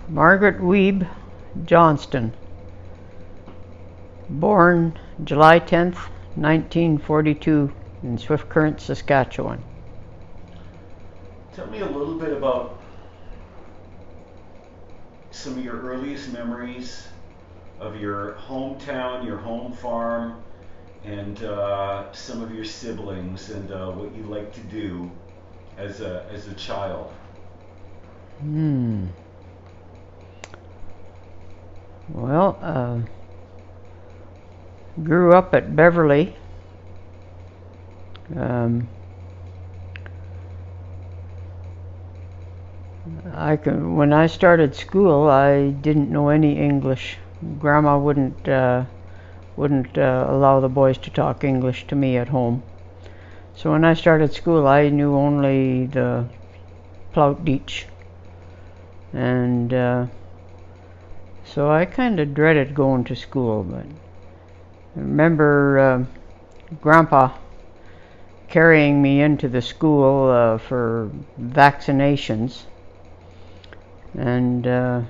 Margaret Wiebe-Johnston, born July 10th, 1942 in Swift Current, Saskatchewan. Tell me a little bit about some of your earliest memories of your hometown, your home farm, and some of your siblings, and what you like to do as a child. Well, grew up at Beverly. When I started school, I didn't know any English. Grandma wouldn't allow the boys to talk English to me at home. So when I started school, I knew only the Plautdietsch, and so I kind of dreaded going to school. But I remember Grandpa carrying me into the school for vaccinations, and the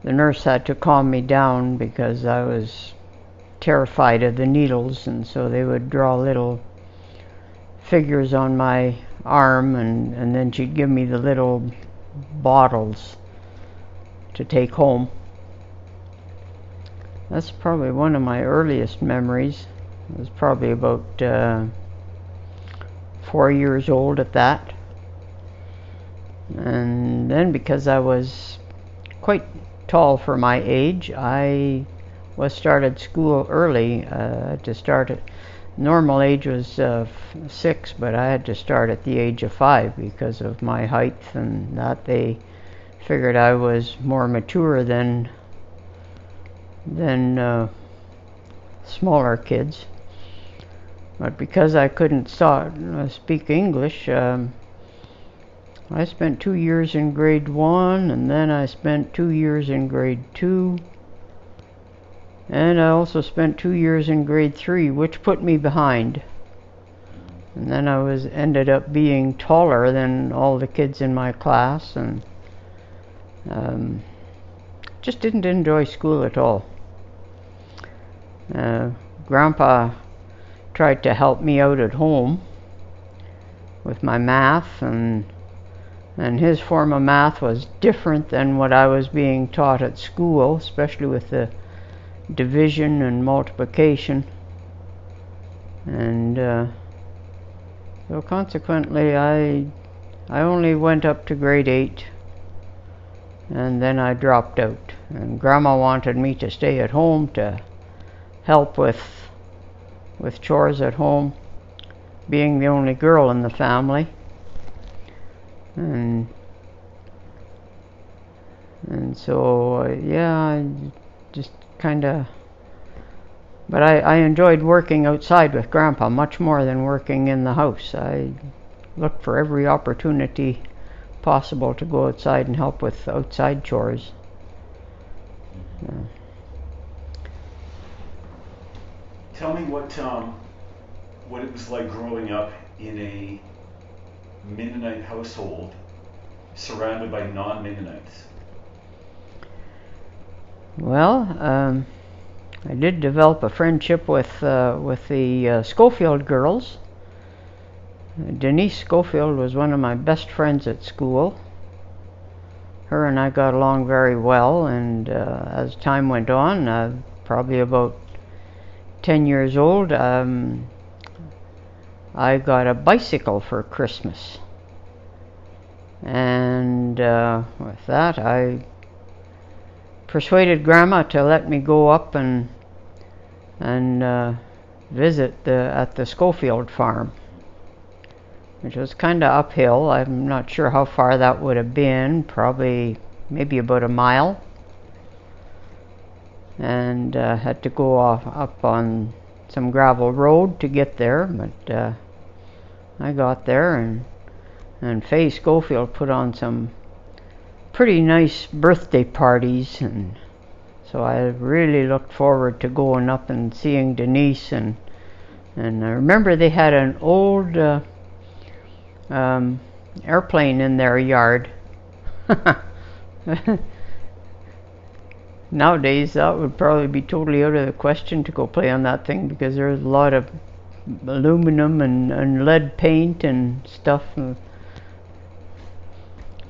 nurse had to calm me down because I was terrified of the needles, and so they would draw little figures on my arm, and then she'd give me the little bottles to take home. That's probably one of my earliest memories. I was probably about 4 years old at that. And then, because I was quite tall for my age, I started school early. To start at normal age was 6, but I had to start at the age of 5 because of my height, and that they figured I was more mature than smaller kids. But because I couldn't speak English, I spent 2 years in grade 1, and then I spent 2 years in grade 2, and I also spent 2 years in grade 3, which put me behind. And then I ended up being taller than all the kids in my class, and just didn't enjoy school at all. Grandpa tried to help me out at home with my math, and his form of math was different than what I was being taught at school, especially with the division and multiplication. And so consequently, I only went up to grade 8, and then I dropped out. And Grandma wanted me to stay at home to help with chores at home, being the only girl in the family. And so I just kind of, but I enjoyed working outside with Grandpa much more than working in the house. I looked for every opportunity possible to go outside and help with outside chores. Tell me what it was like growing up in a Mennonite household surrounded by non-Mennonites. Well, I did develop a friendship with the Schofield girls. Denise Schofield was one of my best friends at school. Her and I got along very well, and as time went on, probably about 10 years old, I got a bicycle for Christmas. And with that, I persuaded Grandma to let me go up and visit at the Schofield farm, which was kind of uphill. I'm not sure how far that would have been, probably maybe about a mile. And had to go up on some gravel road to get there, but I got there, and Faye Schofield put on some pretty nice birthday parties, and so I really looked forward to going up and seeing Denise, and I remember they had an old airplane in their yard. Nowadays, that would probably be totally out of the question to go play on that thing, because there's a lot of aluminum and lead paint and stuff.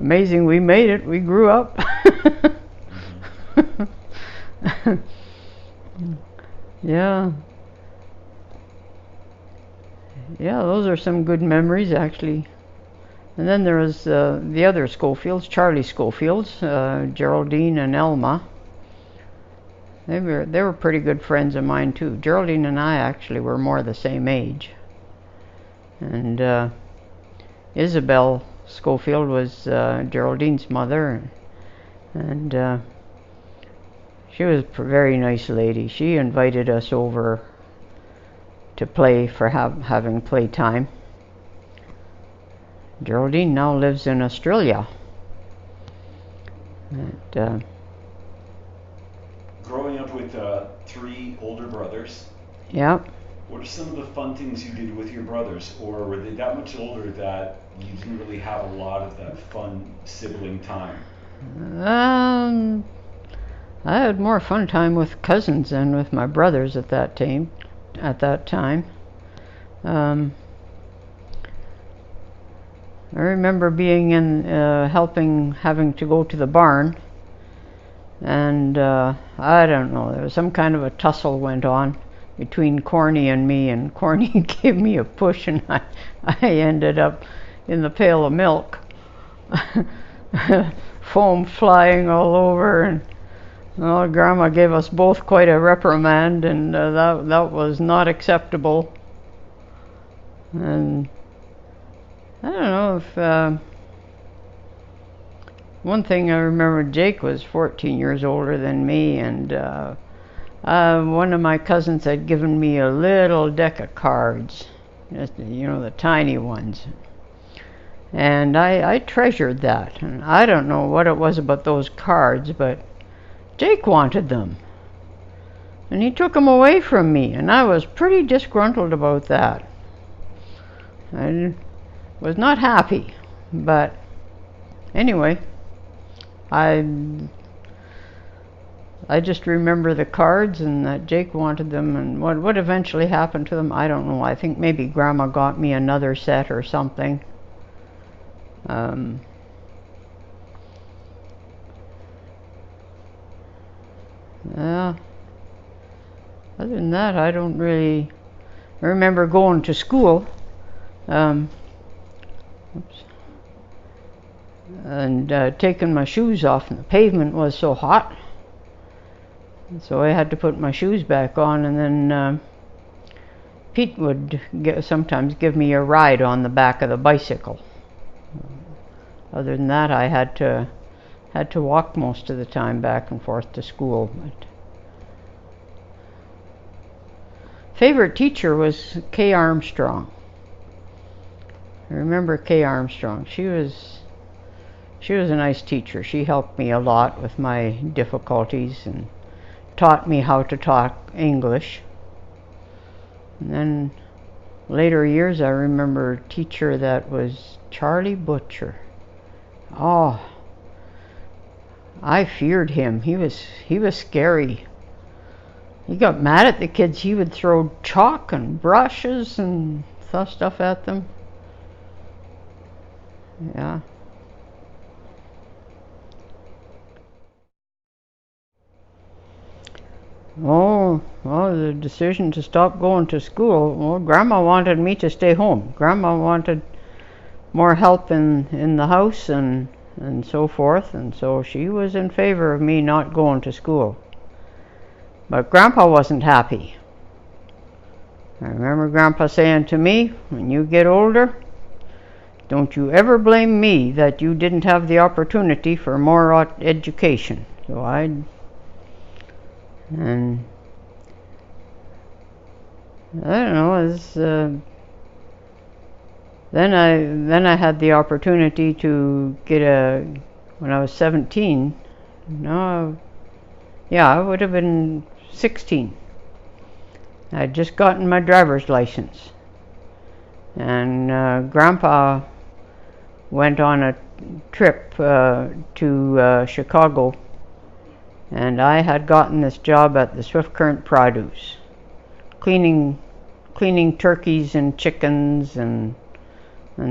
Amazing we made it. We grew up. Yeah. Yeah, those are some good memories, actually. And then there was the other Schofields, Charlie Schofields, Geraldine and Elma. They were pretty good friends of mine too. Geraldine and I actually were more the same age. And Isabel Schofield was Geraldine's mother, and she was a very nice lady. She invited us over to play for having playtime. Geraldine now lives in Australia. And, growing up with 3 older brothers, yeah. what are some of the fun things you did with your brothers? Or were they that much older that you didn't really have a lot of that fun sibling time? I had more fun time with cousins than with my brothers at that time. I remember being in having to go to the barn, and I don't know, there was some kind of a tussle went on between Corny and me, and Corny gave me a push, and I ended up in the pail of milk. Foam flying all over, and Grandma gave us both quite a reprimand, and that was not acceptable. And I don't know if one thing I remember, Jake was 14 years older than me, and one of my cousins had given me a little deck of cards, just, the tiny ones. And I treasured that, and I don't know what it was about those cards, but Jake wanted them, and he took them away from me, and I was pretty disgruntled about that. I was not happy, but anyway, I just remember the cards and that Jake wanted them, and what eventually happened to them, I don't know. I think maybe Grandma got me another set or something. Yeah. Other than that, I don't really. I remember going to school, and taking my shoes off, and the pavement was so hot, so I had to put my shoes back on, and then Pete would sometimes give me a ride on the back of the bicycle. Other than that, I had to walk most of the time back and forth to school. But favorite teacher was Kay Armstrong. I remember Kay Armstrong. She was a nice teacher. She helped me a lot with my difficulties and taught me how to talk English. And then later years, I remember a teacher that was Charlie Butcher. Oh, I feared him. He was scary. He got mad at the kids. He would throw chalk and brushes and stuff at them. Yeah. Oh, well, the decision to stop going to school. Well, Grandma wanted me to stay home. Grandma wanted more help in the house and so forth, and so she was in favor of me not going to school. But Grandpa wasn't happy. I remember Grandpa saying to me, when you get older, don't you ever blame me that you didn't have the opportunity for more education. So and I don't know, then I had the opportunity to get when I was 17. No, yeah, I would have been 16. I'd just gotten my driver's license, and Grandpa went on a trip to Chicago, and I had gotten this job at the Swift Current Produce, cleaning turkeys and chickens and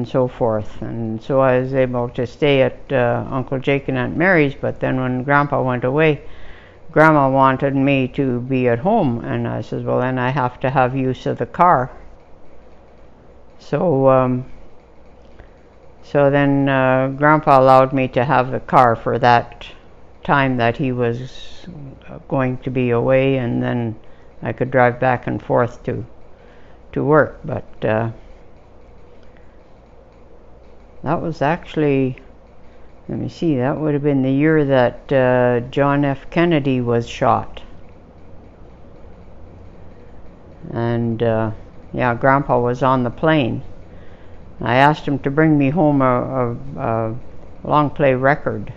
so forth. And so I was able to stay at Uncle Jake and Aunt Mary's, but then when Grandpa went away, Grandma wanted me to be at home, and I said, well, then I have to have use of the car. So then Grandpa allowed me to have the car for that time that he was going to be away, and then I could drive back and forth to work. But that was actually, let me see, that would have been the year that John F. Kennedy was shot. And yeah, Grandpa was on the plane. I asked him to bring me home a long play record.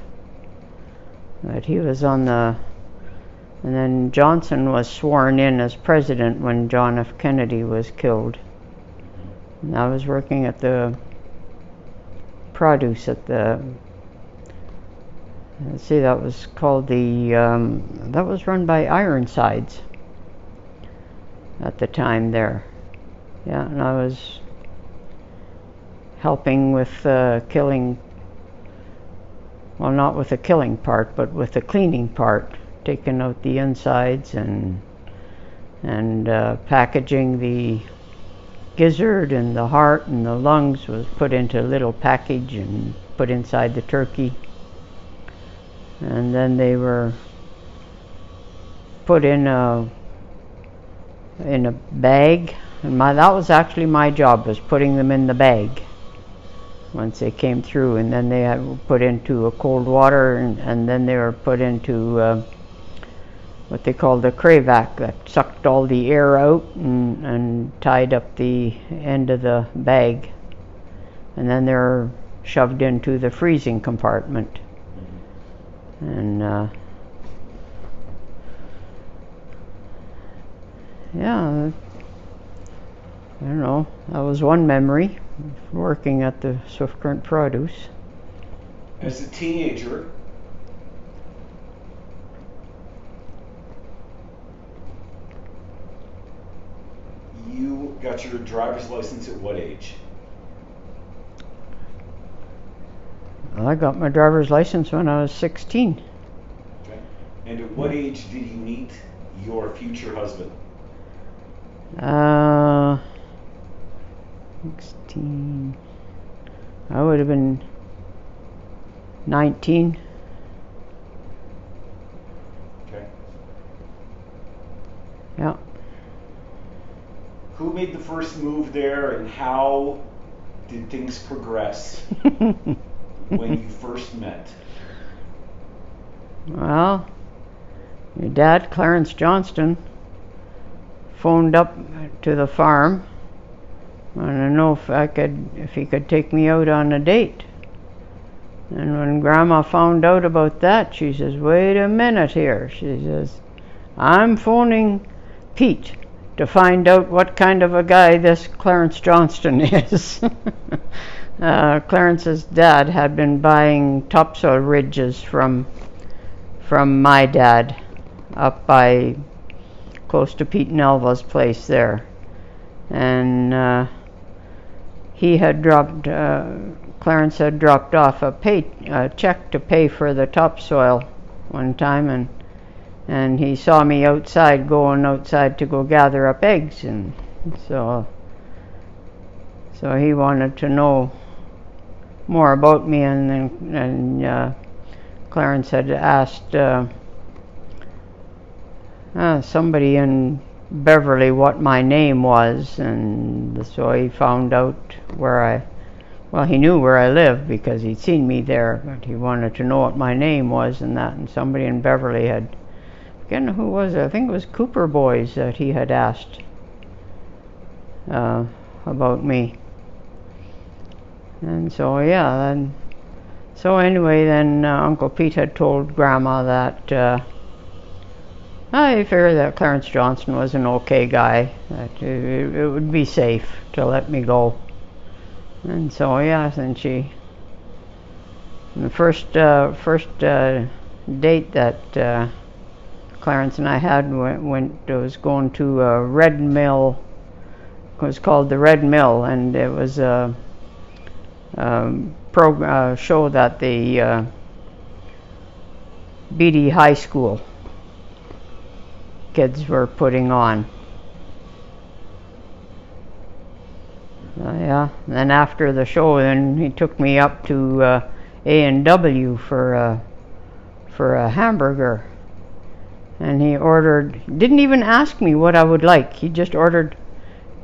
But he was on the, and then Johnson was sworn in as president when John F. Kennedy was killed. And I was working at the produce at the, let's see, that was called the, that was run by Ironsides at the time there. Yeah, and I was helping with killing, well, not with the killing part, but with the cleaning part, taking out the insides and packaging the gizzard, and the heart and the lungs was put into a little package and put inside the turkey, and then they were put in a bag, and that was actually my job, was putting them in the bag once they came through, and then they had put into a cold water, and then they were put into what they called the cravac, that sucked all the air out and tied up the end of the bag, and then they were shoved into the freezing compartment. And yeah, I don't know, that was one memory, working at the Swift Current Produce. As a teenager, you got your driver's license at what age? I got my driver's license when I was 16. Okay. And at what age did you meet your future husband? 16. I would have been 19. Okay. Yeah. Who made the first move there, and how did things progress when you first met? Well, your dad, Clarence Johnston, phoned up to the farm. I don't know if he could take me out on a date. And when Grandma found out about that, she says, wait a minute here. She says, I'm phoning Pete to find out what kind of a guy this Clarence Johnston is. Clarence's dad had been buying topsoil ridges from my dad up by close to Pete and Elva's place there. And he had dropped, Clarence had dropped off a check to pay for the topsoil one time, and he saw me going outside to go gather up eggs, and so he wanted to know more about me, and Clarence had asked somebody in Beverly what my name was, and so he found out he knew where I lived because he'd seen me there, but he wanted to know what my name was and that, and somebody in Beverly had, again, who was it? I think it was Cooper Boys that he had asked about me. And so yeah, then Uncle Pete had told Grandma that I figured that Clarence Johnston was an okay guy, that it would be safe to let me go. And so yeah, then she The first date that Clarence and I had was going to a Red Mill. It was called the Red Mill, and it was a show that the BD High School kids were putting on. Yeah. And then after the show, then he took me up to A&W for a hamburger, and he didn't even ask me what I would like. He just ordered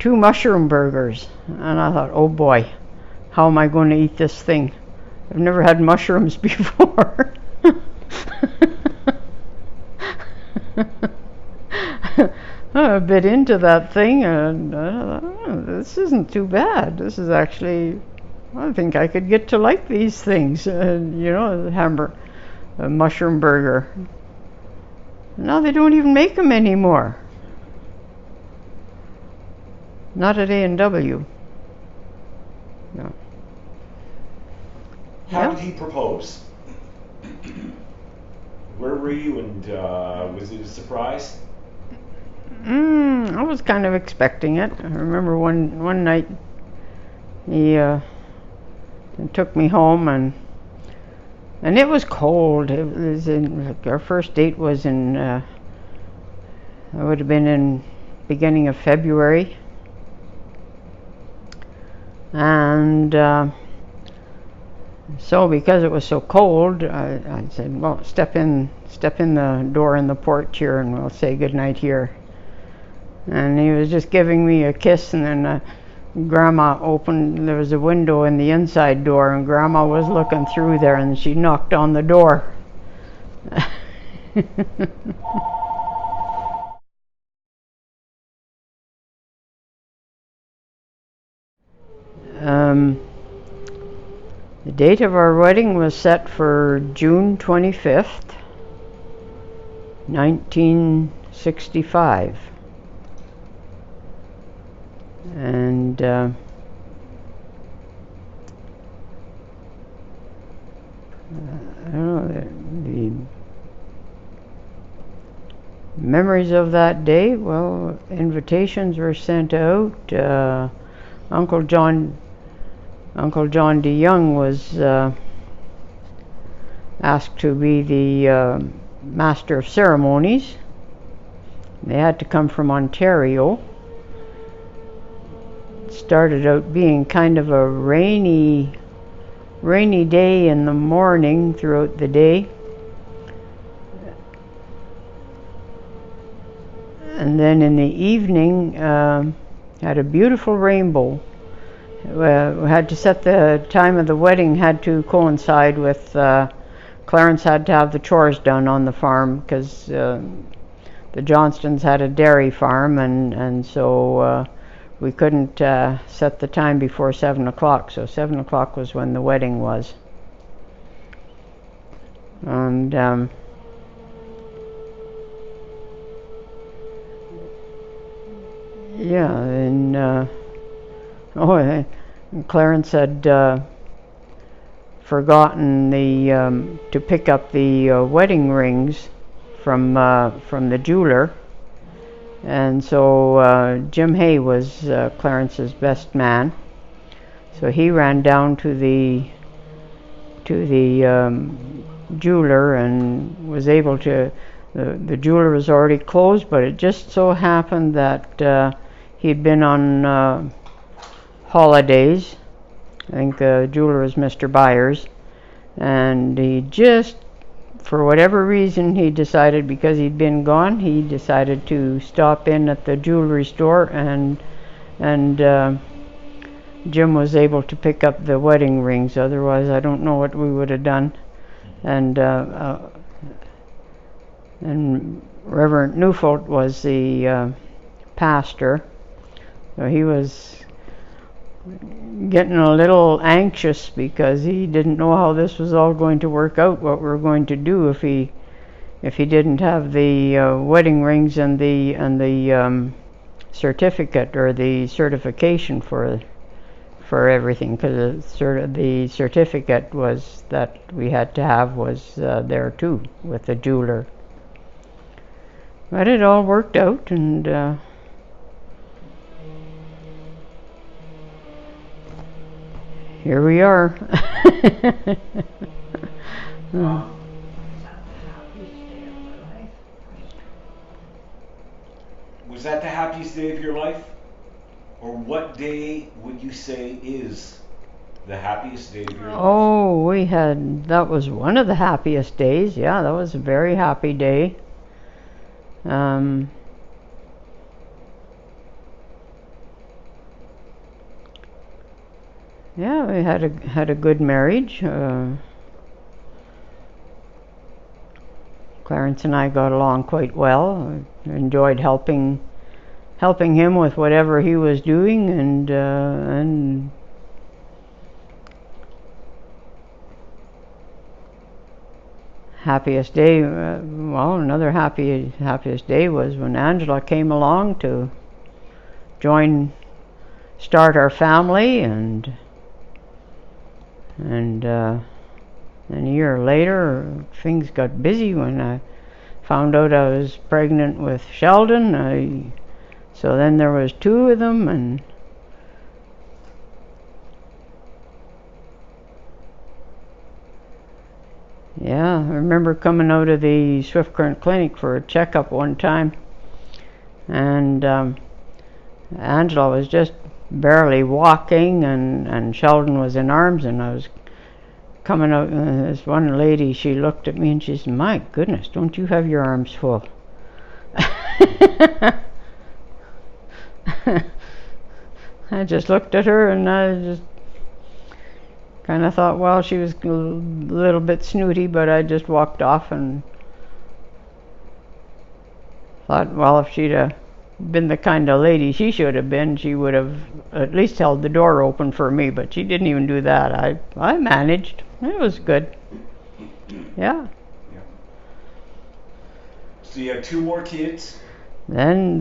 2 mushroom burgers, and I thought, oh boy, how am I going to eat this thing? I've never had mushrooms before. I bit into that thing, and I thought, oh, this isn't too bad. This is actually, I think I could get to like these things. A mushroom burger. Now they don't even make them anymore. Not at A&W. No. How did he propose? Where were you, and was it a surprise? I was kind of expecting it. I remember one night he took me home, and it was cold. It was our first date was in it would have been in beginning of February, and so because it was so cold, I said, well, step in the door in the porch here, and we'll say goodnight here. And he was just giving me a kiss, and then Grandma opened, there was a window in the inside door, and Grandma was looking through there, and she knocked on the door. The date of our wedding was set for June 25th, 1965. And I don't know, the memories of that day, well, invitations were sent out. Uncle John DeYoung was asked to be the master of ceremonies. They had to come from Ontario. It started out being kind of a rainy day in the morning throughout the day. And then in the evening, had a beautiful rainbow. We had to set the time of the wedding had to coincide with Clarence had to have the chores done on the farm, because the Johnstons had a dairy farm, and so we couldn't set the time before 7 o'clock. So 7 o'clock was when the wedding was. And yeah, and Clarence had forgotten to pick up the wedding rings from the jeweler, and so Jim Hay was Clarence's best man. So he ran down to the jeweler and was able to. The jeweler was already closed, but it just so happened that he'd been on holidays. I think the jeweler was Mr. Byers, and he just, for whatever reason, he decided, because he'd been gone, he decided to stop in at the jewelry store, and Jim was able to pick up the wedding rings. Otherwise, I don't know what we would have done. And Reverend Newfold was the pastor, so he was getting a little anxious because he didn't know how this was all going to work out, what we were going to do if he didn't have the wedding rings and the certificate or the certification for for everything, because the certificate was that we had to have was there too with the jeweler. But it all worked out, and here we are. Was that the happiest day of your life? Or what day would you say is the happiest day of your life? Oh, that was one of the happiest days. Yeah, that was a very happy day. Yeah, we had a good marriage. Clarence and I got along quite well. I enjoyed helping him with whatever he was doing, and happiest day. Well, another happiest day was when Angela came along to start our family, and a year later things got busy when I found out I was pregnant with Sheldon. So then there was two of them, and yeah, I remember coming out of the Swift Current Clinic for a checkup one time, and Angela was just barely walking, and Sheldon was in arms, and I was coming out, and this one lady, she looked at me and she said, "My goodness, don't you have your arms full?" I just looked at her, and I just kind of thought, well, she was a little bit snooty, but I just walked off and thought, well, if she'd been the kind of lady she should have been, she would have at least held the door open for me, but she didn't even do that. I managed. It was good. Yeah. So you have two more kids? Then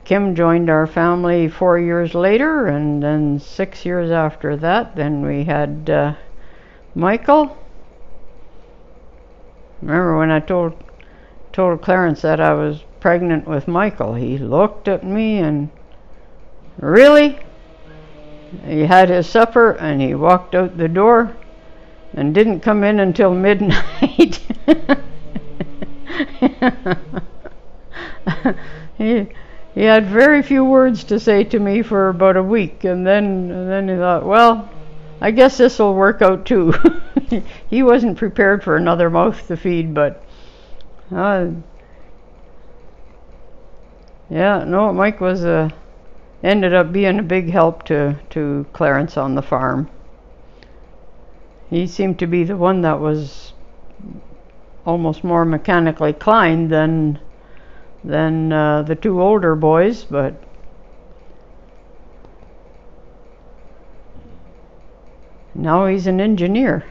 Kim joined our family 4 years later, and then 6 years after that, then we had Michael. Remember when I told Clarence that I was pregnant with Michael, he looked at me and, really? He had his supper and he walked out the door and didn't come in until midnight. He had very few words to say to me for about a week, and then he thought, well, I guess this will work out too. He wasn't prepared for another mouth to feed, but yeah, no, Mike was ended up being a big help to Clarence on the farm. He seemed to be the one that was almost more mechanically inclined than the two older boys, but now he's an engineer.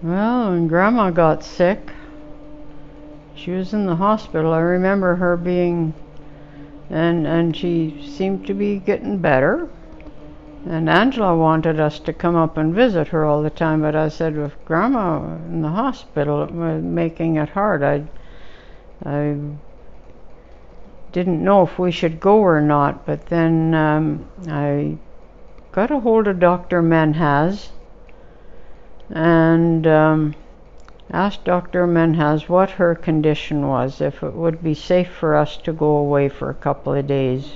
Well, when Grandma got sick, she was in the hospital. I remember her being, and she seemed to be getting better. And Angela wanted us to come up and visit her all the time, but I said, with Grandma in the hospital, it was making it hard. I didn't know if we should go or not, but then I got a hold of Dr. Menhaz and asked Dr. Menhaz what her condition was, if it would be safe for us to go away for a couple of days.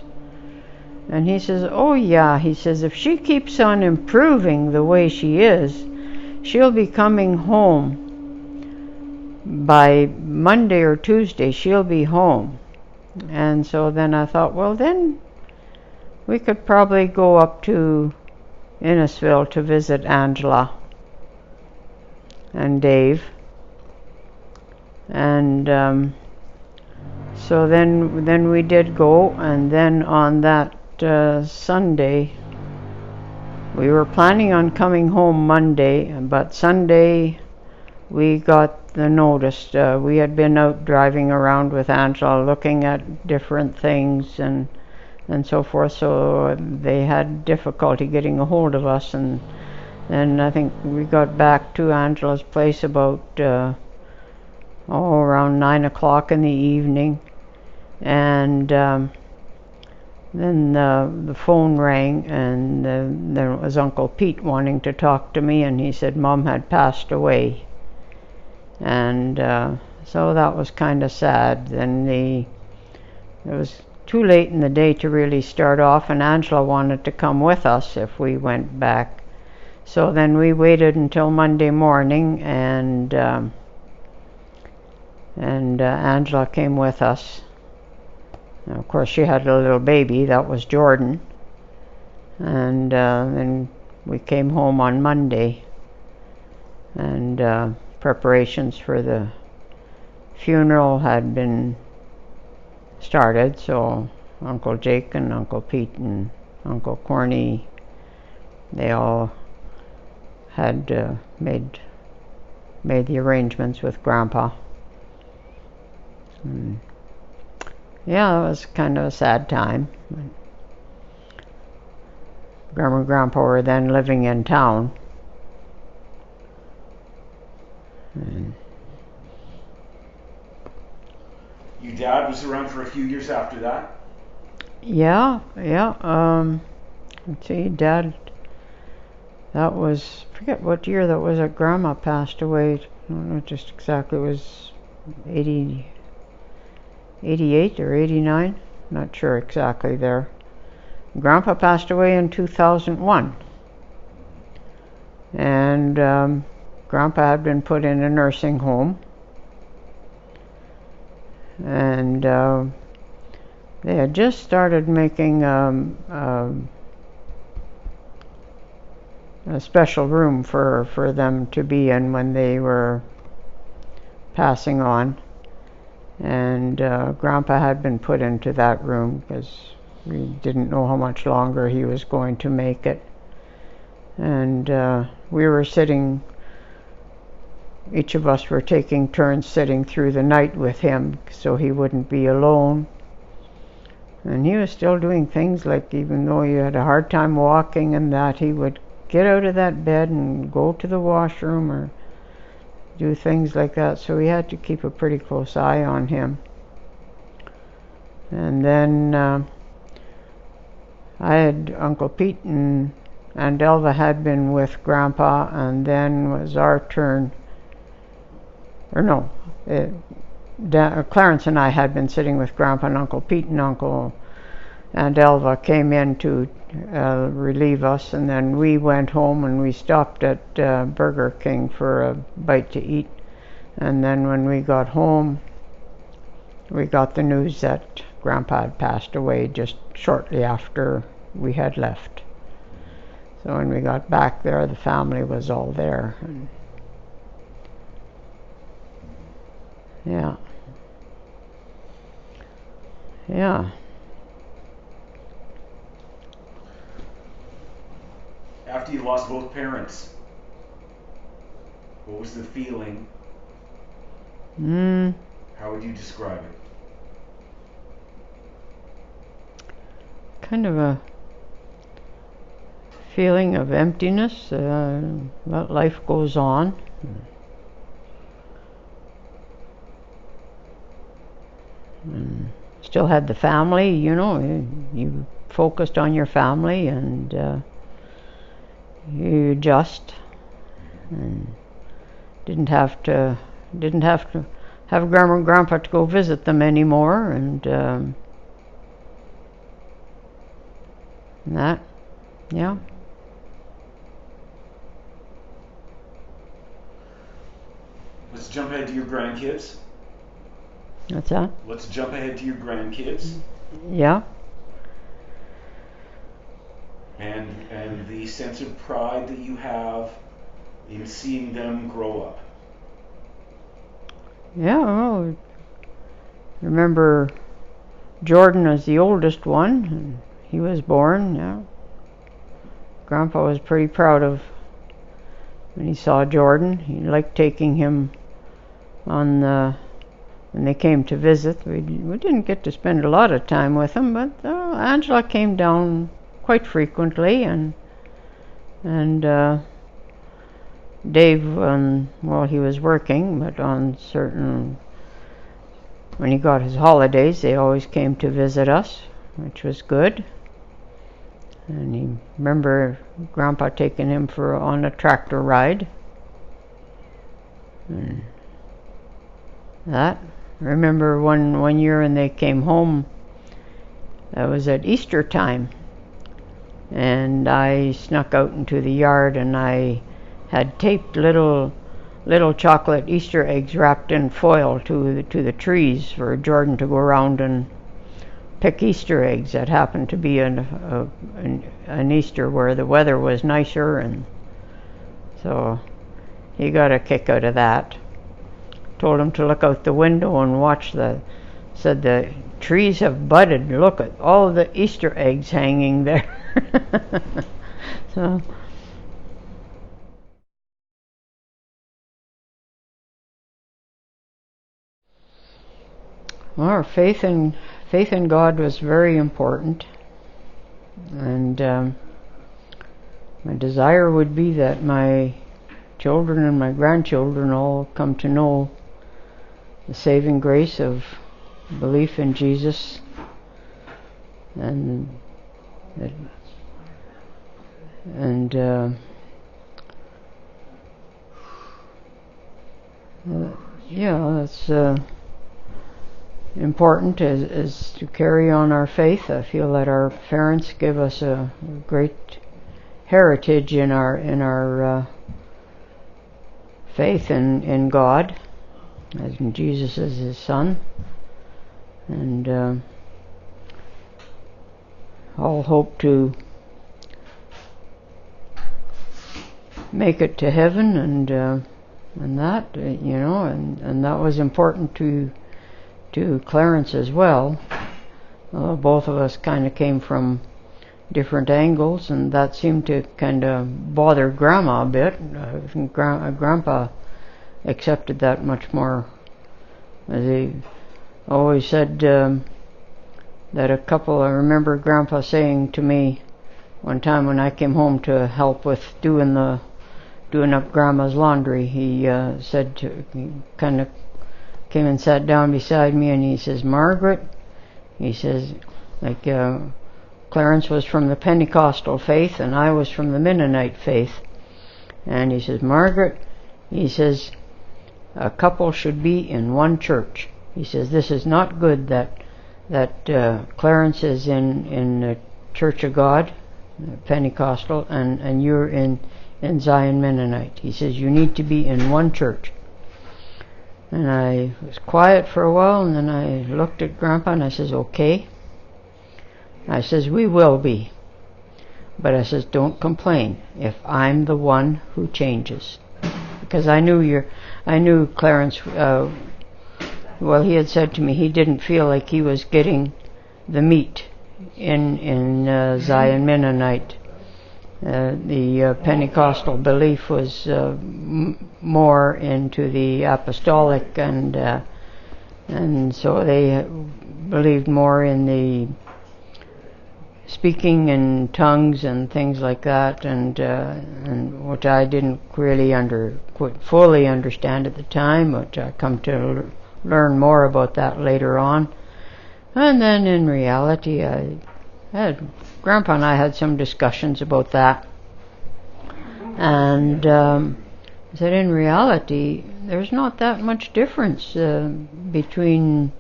And he says, oh yeah, he says, if she keeps on improving the way she is, she'll be coming home by Monday or Tuesday. She'll be home. And so then I thought, well, then we could probably go up to Innisfil to visit Angela and Dave. And so then we did go, and then on that Sunday, We were planning on coming home Monday, but Sunday we got the notice. We had been out driving around with Angela looking at different things and so forth, so they had difficulty getting a hold of us, and then I think we got back to Angela's place about around 9 o'clock in the evening, and then the phone rang, and then it was Uncle Pete wanting to talk to me, and he said Mom had passed away. And so that was kind of sad. Then it was too late in the day to really start off, and Angela wanted to come with us if we went back. So then we waited until Monday morning, and Angela came with us. And of course, she had a little baby, that was Jordan. And then we came home on Monday, and preparations for the funeral had been started, so Uncle Jake and Uncle Pete and Uncle Corny, they all had made the arrangements with Grandpa. And yeah, it was kind of a sad time. Grandma and Grandpa were then living in town. And your dad was around for a few years after that? Yeah. Let's see, Dad, that was, I forget what year that was that Grandma passed away. I don't know just exactly, it was 88 or 89, not sure exactly there. Grandpa passed away in 2001, and Grandpa had been put in a nursing home, and they had just started making a special room for them to be in when they were passing on. And Grandpa had been put into that room because we didn't know how much longer he was going to make it. And we were sitting, each of us were taking turns sitting through the night with him so he wouldn't be alone. And he was still doing things like, even though he had a hard time walking and that, he would get out of that bed and go to the washroom or do things like that, so we had to keep a pretty close eye on him. And then I had Uncle Pete and Elva had been with Grandpa, and then was our turn, or no, Clarence and I had been sitting with Grandpa, and Uncle Pete and Uncle and Elva came in to relieve us, and then we went home and we stopped at Burger King for a bite to eat. And then when we got home, we got the news that Grandpa had passed away just shortly after we had left. So when we got back there, the family was all there. And yeah. After you lost both parents, what was the feeling? How would you describe it? Kind of a feeling of emptiness, but life goes on. And still had the family, you focused on your family, and you adjust, and didn't have to have Grandma and Grandpa to go visit them anymore, and that, yeah. Let's jump ahead to your grandkids. What's that? Let's jump ahead to your grandkids. Yeah. And the sense of pride that you have in seeing them grow up. Yeah, well, remember Jordan as the oldest one, and he was born, yeah. Grandpa was pretty proud of when he saw Jordan. He liked taking him on when they came to visit. We didn't get to spend a lot of time with him, but Angela came down quite frequently, and Dave, well, he was working, but on certain, when he got his holidays, they always came to visit us, which was good. And he remember Grandpa taking him on a tractor ride. And that. I remember one year when they came home, that was at Easter time, and I snuck out into the yard and I had taped little chocolate Easter eggs wrapped in foil to the trees for Jordan to go around and pick Easter eggs. That happened to be an Easter where the weather was nicer, and so he got a kick out of that. Told him to look out the window and watch said the trees have budded. Look at all the Easter eggs hanging there. So our faith in God was very important, and my desire would be that my children and my grandchildren all come to know the saving grace of belief in Jesus, and that's important is to carry on our faith. I feel that our parents give us a great heritage in our faith in God, as in Jesus as His Son, and all hope to make it to heaven, and that and that was important to Clarence as well. Both of us kind of came from different angles, and that seemed to kind of bother Grandma a bit. I think Grandpa accepted that much more. As he always said that I remember Grandpa saying to me one time when I came home to help with doing up Grandma's laundry, he kind of came and sat down beside me, and he says, "Margaret," he says, like Clarence was from the Pentecostal faith and I was from the Mennonite faith, and he says, "Margaret," he says, "a couple should be in one church." He says, "This is not good that Clarence is in the Church of God, Pentecostal, and you're in Zion Mennonite." He says, "You need to be in one church." And I was quiet for a while, and then I looked at Grandpa and I says, "Okay." I says, "We will be. But," I says, "don't complain if I'm the one who changes." Because I knew Clarence, well, he had said to me he didn't feel like he was getting the meat in Zion Mennonite. The Pentecostal belief was more into the apostolic, and so they believed more in the speaking in tongues and things like that, and which I didn't really fully understand at the time, but I come to learn more about that later on. And then in reality, Grandpa and I had some discussions about that, and I said, in reality, there's not that much difference between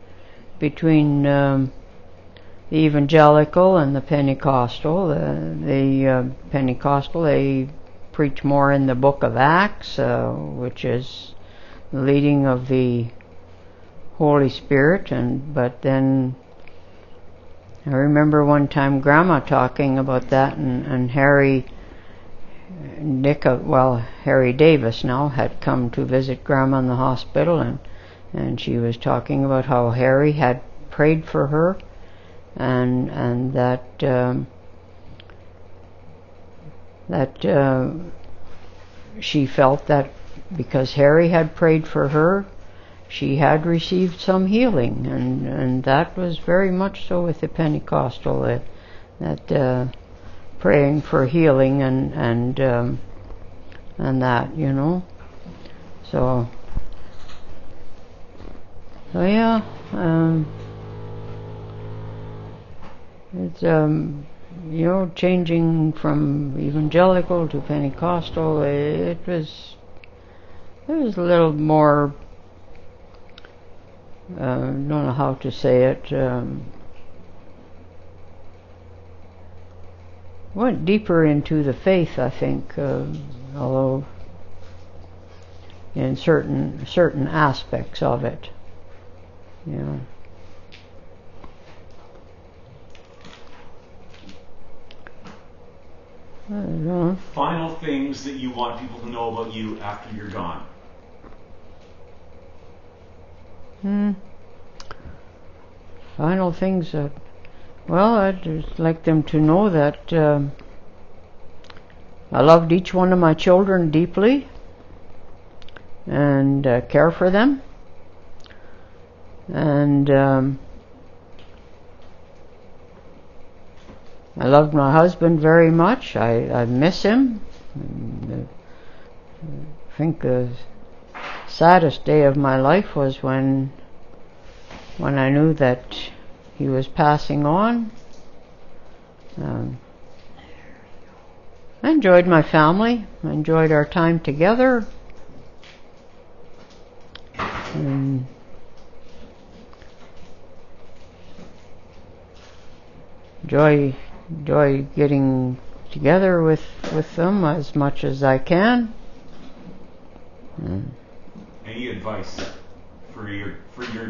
the evangelical and the Pentecostal. The Pentecostal, they preach more in the book of Acts, which is the leading of the Holy Spirit, but then I remember one time Grandma talking about that, and Harry Davis now had come to visit Grandma in the hospital, and she was talking about how Harry had prayed for her, and that that she felt that because Harry had prayed for her, she had received some healing, and that was very much so with the Pentecostal, that praying for healing and that, you know. So yeah, it's you know, changing from evangelical to Pentecostal, it was a little more, don't know how to say it, went deeper into the faith, I think, although in certain aspects of it, you know. I don't know. Final things that you want people to know about you after you're gone. Final things that, well, I'd just like them to know that I loved each one of my children deeply and care for them, and I loved my husband very much. I miss him. And, I think the saddest day of my life was when I knew that he was passing on. I enjoyed my family. I enjoyed our time together. And enjoy getting together with them as much as I can. Any advice for your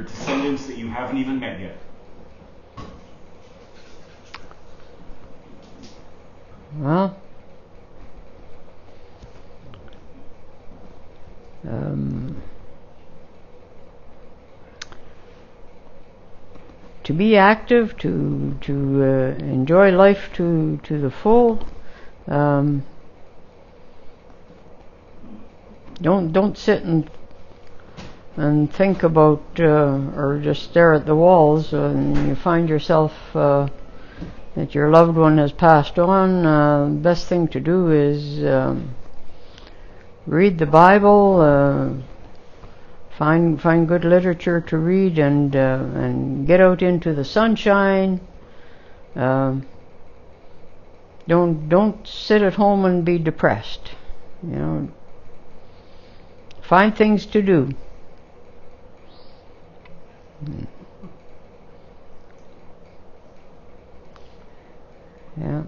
descendants that you haven't even met yet? Well, to be active, to enjoy life to the full. Don't sit and think about or just stare at the walls and you find yourself that your loved one has passed on. The best thing to do is read the Bible, find good literature to read, and get out into the sunshine. Don't sit at home and be depressed. You know, find things to do. Yeah.